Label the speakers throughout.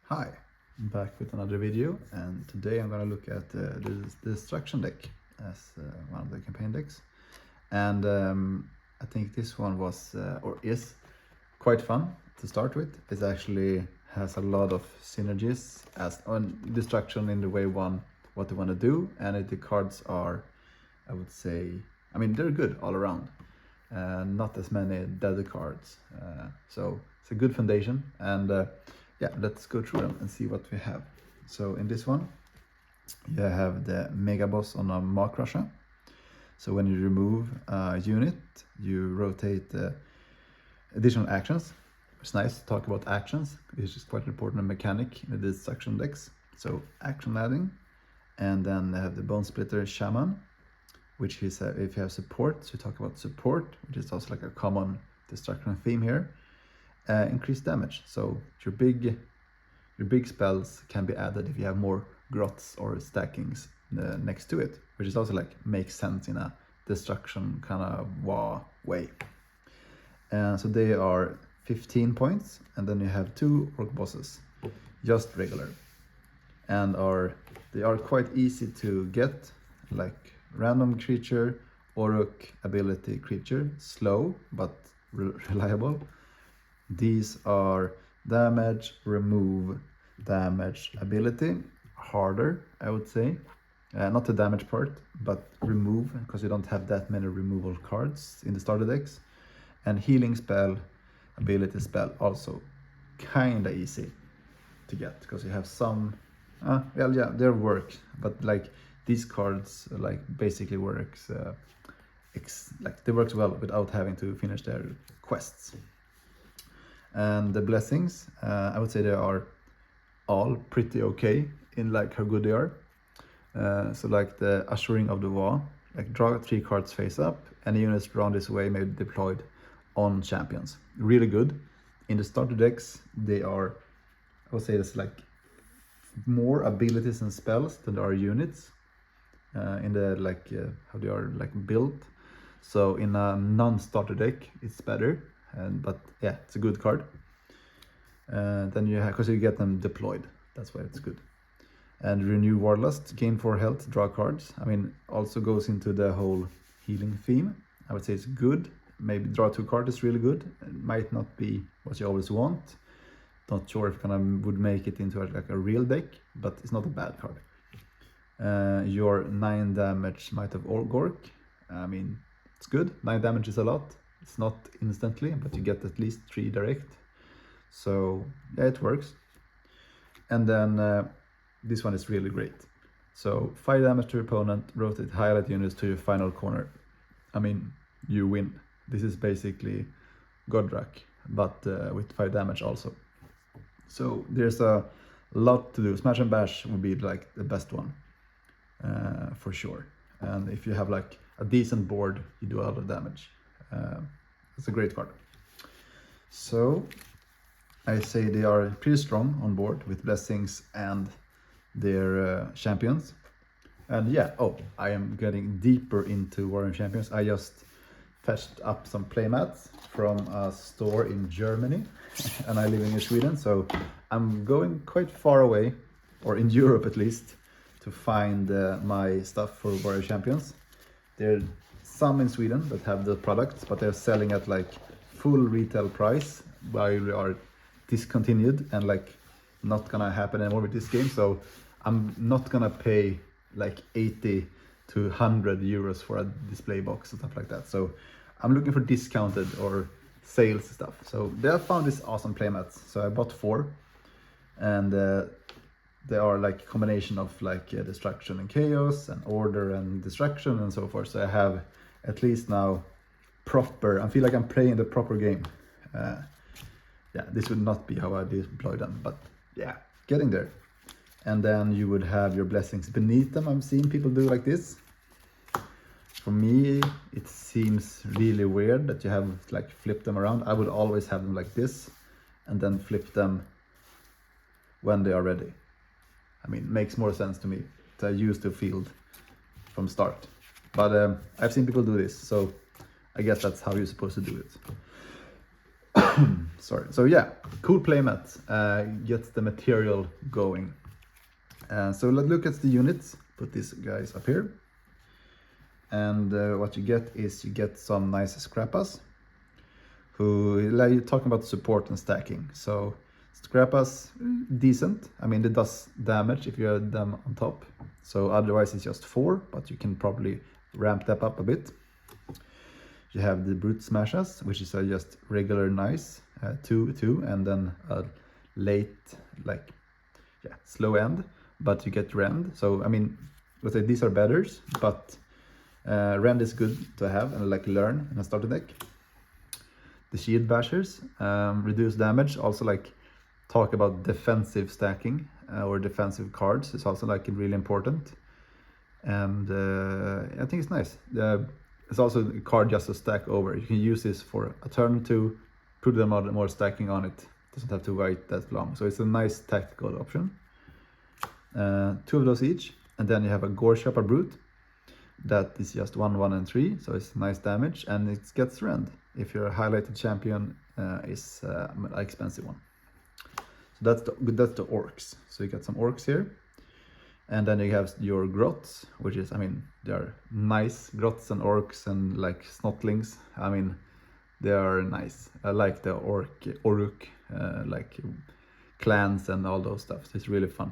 Speaker 1: Hi, I'm back with another video, and today I'm gonna look at the destruction deck as one of the campaign decks. And I think this one was or is quite fun to start with. It actually has a lot of synergies as on destruction in the way one what they want to do, and the cards are, I would say, I mean they're good all around. Not as many dead cards, so it's a good foundation. And yeah, let's go through them and see what we have. So in this one you have the mega boss on a Mark Russia. So when you remove a unit, you rotate additional actions. It's nice to talk about actions, which is quite an important mechanic in the destruction decks. So action adding, and then they have the Bone Splitter Shaman, which is if you have support, so we talk about support, which is also like a common destruction theme here. Increased damage, so your big spells can be added if you have more grots or stackings next to it, which is also like makes sense in a destruction kind of way. So they are 15 points, and then you have 2 orc bosses, just regular, and they are quite easy to get, like random creature, Orc ability creature, slow but reliable. These are damage, remove, damage ability, harder I would say, not the damage part but remove, because you don't have that many removal cards in the starter decks. And healing spell, ability spell, also kinda easy to get because you have some well, yeah, they work, but like these cards like basically works like they works well without having to finish their quests. And the blessings, I would say they are all pretty okay in like how good they are. So like the Ushering of the Wall, like draw 3 cards face up, any units drawn this way may be deployed on champions. Really good. In the starter decks, they are, I would say it's like more abilities and spells than there are units in the like how they are like built. So in a non-starter deck it's better, but yeah, it's a good card. Then you have, because you get them deployed, that's why it's good. And Renew Warlust, gain 4 health, draw cards. I mean, also goes into the whole healing theme. I would say it's good. Maybe draw 2 cards is really good. It might not be what you always want. Not sure if kind of would make it into like a real deck, but it's not a bad card. Your 9 damage Might of Gork. I mean, it's good. 9 damage is a lot. It's not instantly, but you get at least 3 direct. So yeah, it works. And then this one is really great. So 5 damage to your opponent, rotate highlight units to your final corner. I mean, you win. This is basically Godrak, but with 5 damage also. So there's a lot to do. Smash and Bash would be like the best one for sure. And if you have like a decent board, you do a lot of damage. It's a great card. So I say they are pretty strong on board with blessings and their champions. And yeah, I am getting deeper into Warhammer Champions. I just fetched up some playmats from a store in Germany, and I live in Sweden, so I'm going quite far away, or in Europe at least, to find my stuff for Warhammer Champions. There are some in Sweden that have the products, but they're selling at like full retail price while we are discontinued and like not gonna happen anymore with this game. So I'm not gonna pay like 80 to 100 euros for a display box and stuff like that. So I'm looking for discounted or sales stuff. So they have found these awesome playmats. So I bought 4, and they are like a combination of like destruction and chaos and order and destruction and so forth. So I have at least now I feel like I'm playing the proper game. Yeah, this would not be how I deploy them, but yeah, getting there. And then you would have your blessings beneath them. I'm seeing people do like this. For me, it seems really weird that you have like flip them around. I would always have them like this and then flip them when they are ready. I mean, it makes more sense to me to use the field from start. But I've seen people do this, so I guess that's how you're supposed to do it. Sorry. So yeah, cool playmat. Gets the material going. So let's look at the units. Put these guys up here. And what you get is you get some nice scrappas. Who, like, you're talking about support and stacking. So scrappas, decent. I mean, it does damage if you have them on top. So otherwise it's just 4, but you can probably ramp that up a bit. You have the brute smashes, which is just regular nice, 2, and then a late, like, yeah, slow end, but you get rend. So I mean, let's say these are better, but rend is good to have and like learn in a starter deck. The shield bashers, reduce damage, also like talk about defensive stacking or defensive cards is also like really important. And I think it's nice. It's also a card just to stack over. You can use this for a turn or two, put them on more stacking on it. Doesn't have to wait that long. So it's a nice tactical option. 2 of those each. And then you have a Gore Chopper Brute. That is just 1, 1, and 3. So it's nice damage and it gets rend. If you're a highlighted champion, is an expensive one. So that's the orcs. So you got some orcs here. And then you have your grots, which is, I mean, they are nice. Grots and orcs and like snotlings. I mean, they are nice. I like the orc, like clans and all those stuff. It's really fun.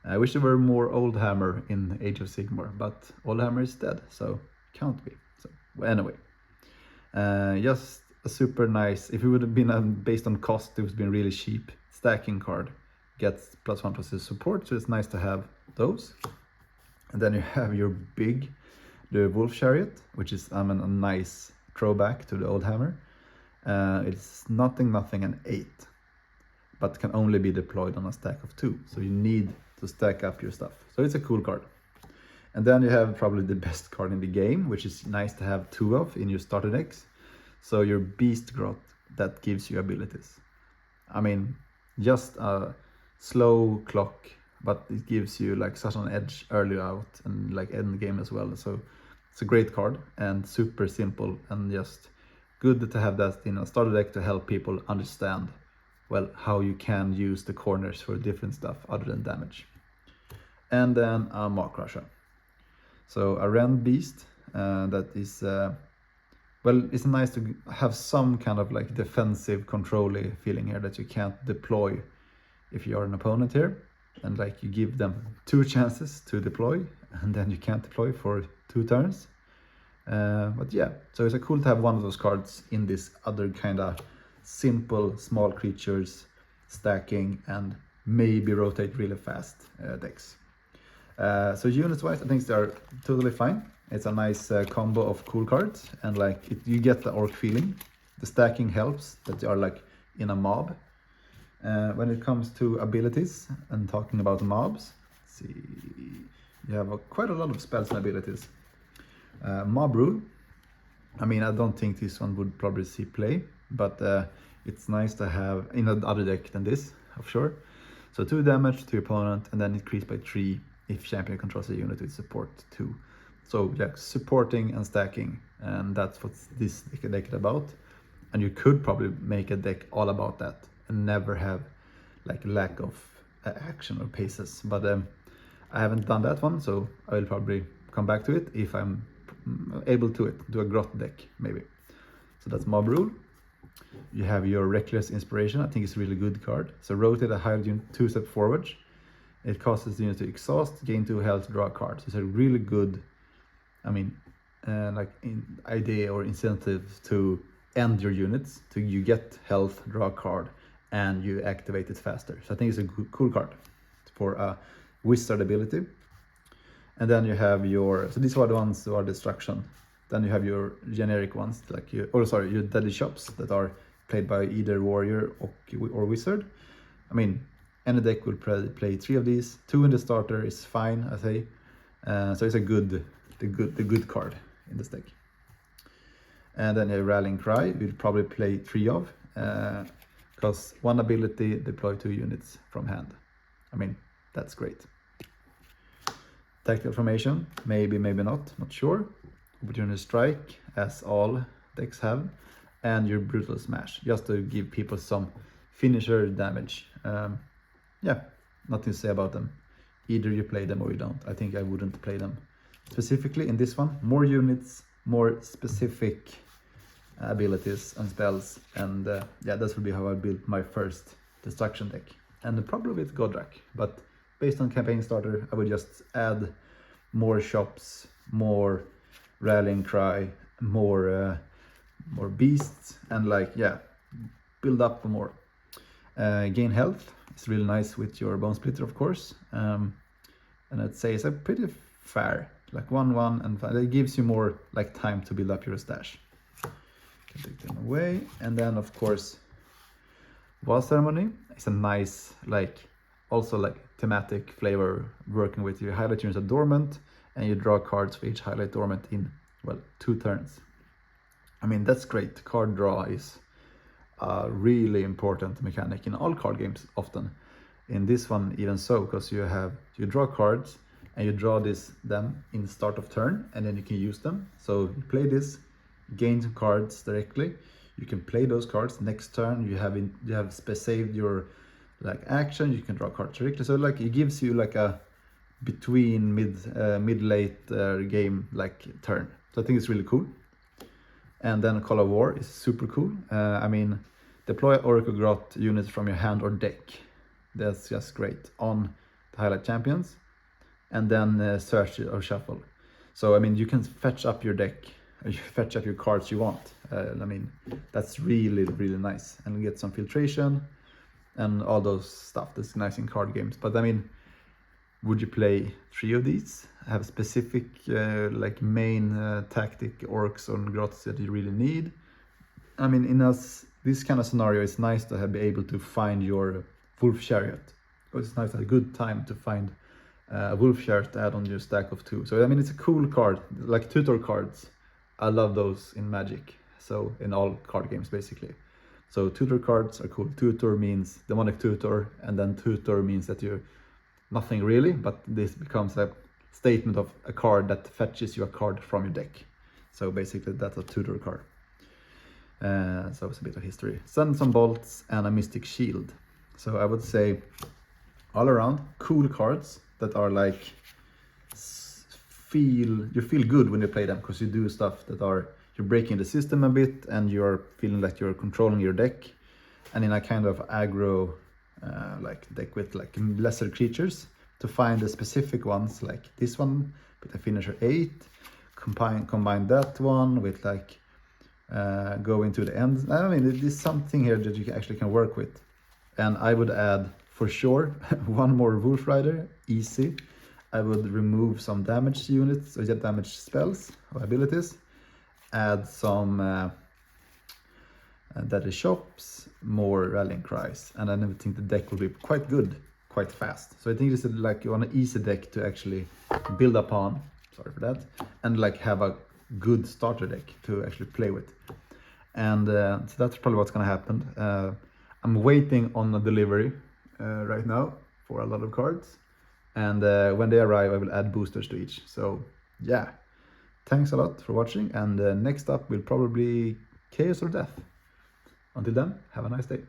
Speaker 1: I wish there were more Oldhammer in Age of Sigmar, but Oldhammer is dead, so can't be. So anyway, just a super nice. If it would have been based on cost, it would have been really cheap. Stacking card gets +1/+2 support, so it's nice to have those. And then you have your the Wolf Chariot, which is a nice throwback to the Oldhammer. It's nothing, and 8, but can only be deployed on a stack of 2. So you need to stack up your stuff. So it's a cool card. And then you have probably the best card in the game, which is nice to have 2 of in your starter decks. So your Beast Grot that gives you abilities. I mean, just a slow clock, but it gives you like such an edge early out and like end game as well. So it's a great card and super simple and just good to have that in a starter deck to help people understand, well, how you can use the corners for different stuff other than damage. And then a Maw Crusher. So a Rend Beast that is, well, it's nice to have some kind of like defensive control-y feeling here that you can't deploy if you are an opponent here. And like you give them 2 chances to deploy and then you can't deploy for 2 turns. But yeah, so it's cool to have one of those cards in this other kind of simple small creatures stacking and maybe rotate really fast decks. So units wise, I think they are totally fine. It's a nice combo of cool cards and like you get the orc feeling. The stacking helps that you are like in a mob. When it comes to abilities and talking about mobs, let's see, you have quite a lot of spells and abilities. Mob Rule, I mean, I don't think this one would probably see play, but it's nice to have in another deck than this, of sure. So 2 damage to your opponent and then increase by 3 if champion controls a unit with support 2. So yeah, supporting and stacking, and that's what this deck is about. And you could probably make a deck all about that and never have like lack of action or paces. But I haven't done that one, so I will probably come back to it if I'm able to do a grot deck maybe. So that's Mob Rule. You have your Reckless Inspiration. I think it's a really good card. So rotate a hive unit 2 steps forward. It causes the unit to exhaust, gain 2 health, draw a card. So it's a really good, I mean, like idea or incentive to end your units. So you get health, draw a card, and you activate it faster. So I think it's a cool card for a wizard ability. And then you have your, so these are the ones who are destruction. Then you have your generic ones, like your deadly shops that are played by either warrior or wizard. I mean, any deck will play 3 of these. 2 in the starter is fine, I say. So it's a the good card in this deck. And then a Rallying Cry, you'll probably play 3 of, because 1 ability deploy 2 units from hand. I mean, that's great. Tactical Formation, maybe not sure. Opportunity Strike, as all decks have. and your brutal smash, just to give people some finisher damage. Yeah, nothing to say about them. Either you play them or you don't. I think I wouldn't play them specifically in this one. More units, more specific abilities and spells, and yeah, that would be how I built my first destruction deck, and probably with Godrak. But based on campaign starter, I would just add more shops, more rallying cry, more beasts, and like, yeah, build up more. Gain health. It's really nice with your bone splitter, of course, and I'd say it's a pretty fair, like 1/1, and it gives you more like time to build up your stash. Can take them away, and then of course, War Ceremony is a nice, like, also like thematic flavor, working with your highlight units at dormant, and you draw cards for each highlight dormant in, well, 2 turns. I mean, that's great. Card draw is a really important mechanic in all card games often. In this one even so, because you draw cards and you draw them in the start of turn, and then you can use them. So you play this, gain some cards directly. You can play those cards next turn. You have saved your like action. You can draw cards directly. So like it gives you like a between mid late game like turn. So I think it's really cool. And then Call of War is super cool. I mean, deploy Oracle Grot units from your hand or deck. That's just great on the highlight champions. And then search or shuffle. So I mean, you can fetch up your deck. You fetch up your cards you want. I mean, that's really, really nice. And get some filtration and all those stuff that's nice in card games. But I mean, would you play 3 of these? Have specific like main tactic orcs or grots that you really need? I mean, in this kind of scenario, it's nice to be able to find your wolf chariot. Because it's nice at a good time to find a wolf chariot to add on your stack of 2. So I mean, it's a cool card, like tutor cards. I love those in Magic, so in all card games basically. So tutor cards are cool. Tutor means demonic tutor, and then tutor means that you're nothing really, but this becomes a statement of a card that fetches you a card from your deck. So basically that's a tutor card. So it's a bit of history. Send some bolts and a mystic shield. So I would say all around cool cards that are like you feel good when you play them, because you do stuff that you're breaking the system a bit, and you're feeling like you're controlling your deck, and in a kind of aggro like deck with like lesser creatures, to find the specific ones like this one with a finisher 8, combine that one with like going to the end. I mean, there's something here that you actually can work with. And I would add for sure one more Wolf Rider, easy. I would remove some damage units or get damage spells or abilities, add some deadly shops, more rallying cries, and I think the deck will be quite good, quite fast. So I think this is like you want an easy deck to actually build upon, sorry for that, and like have a good starter deck to actually play with. And so that's probably what's gonna happen. I'm waiting on a delivery right now for a lot of cards. And when they arrive, I will add boosters to each. So yeah, thanks a lot for watching. And next up will probably Chaos or Death. Until then, have a nice day.